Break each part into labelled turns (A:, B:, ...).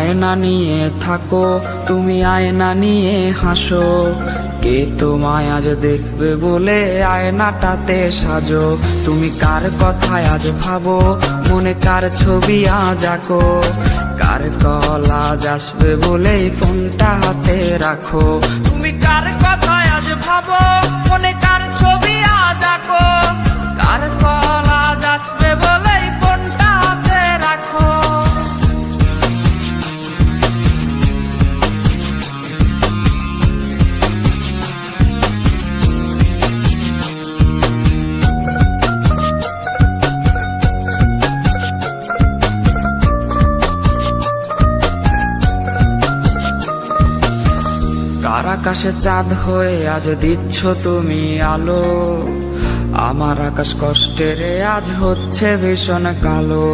A: আয়না নিয়ে থাকো, তুমি আয়না নিয়ে হাসো। কে তোমায় আজ দেখবে বলে আয়নাটাতে সাজো। তুমি কার কথায় আজ ভাবো, মনে কার ছবি আজ আঁকো। কার কল আজ আসবে বলেই ফোনটা হাতে রাখো। তুমি কার কথায় আজ ভাবো, মনে কার ছবি আজ আঁকো। কার কল আজ আসবে বলেই ফোনটা হাতে রাখো। কার আকাশে চাঁদ হয়ে আজ দিচ্ছ তুমি আলো। আমার আকাশ কষ্টের আজ হচ্ছে ভীষণ কালো।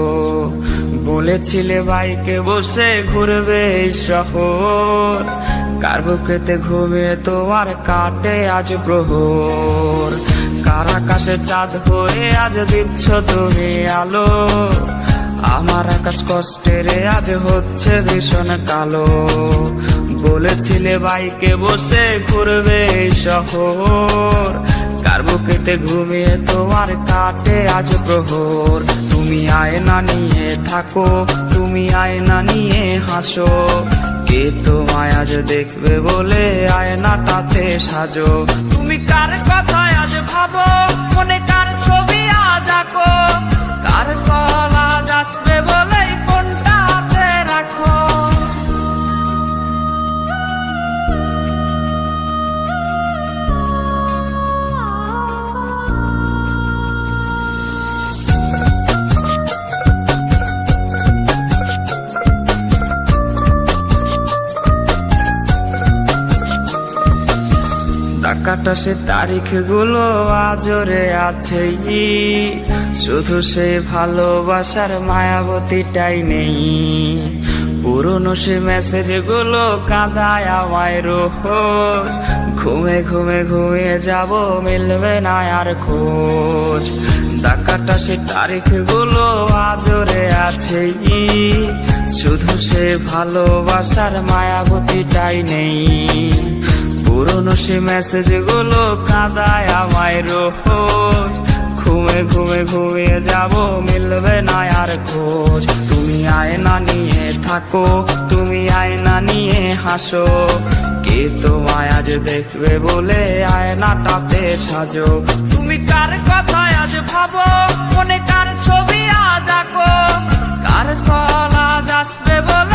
A: বলেছিলে বাইকে বসে ঘুরবে এই শহর, কার বুকেতে ঘুমিয়ে তোমার কাটে আজ প্রহর। কার আকাশে চাঁদ হয়ে আজ দিচ্ছ তুমি আলো। আমার আকাশ কষ্টের আজ হচ্ছে ভীষণ কালো। বলেছিলে বাইকে বসে ঘুরবে এই শহর, কার বুকেতে ঘুমিয়ে তোমার কাটে আজ প্রহর। তুমি আয়না নিয়ে থাকো, তুমি আয়না নিয়ে হাসো। কে তোমায় আজ দেখবে বলে আয়নাটাতে সাজো। তুমি কার কথায় আজ ভাবো, মনে কার ছবি আজ আঁকো। কার কল আজ আসবে বলেই ফোনটা হাতে রাখো। কাটা সে তারিখ গুলো আজরে আছে, শুধু সে ভালোবাসার মায়াবতীটাই নেই। পুরনো সে মেসেজ গুলো কাঁদায় আমায় রোজ। ঘুমে ঘুমে ঘুমিয়ে যাব, মিলবে না আর খোঁজ। কাটা সে তারিখ গুলো আজরে আছে, শুধু সে ভালোবাসার মায়াবতীটাই নেই। পুরনো সে মেসেজ গুলো কাঁদায় আমায় রোজ। ঘুমে ঘুমে ঘুমিয়ে যাব, মিলবে না আর খোঁজ। তুমি আয়না নিয়ে থাকো, তুমি আয়না নিয়ে হাসো। কে তোমায় আজ দেখবে বলে আয়নাটাতে সাজো। তুমি কার কথায় আজ ভাবো, মনে কার ছবি আজ আঁকো। কার কল আজ আসবে বলে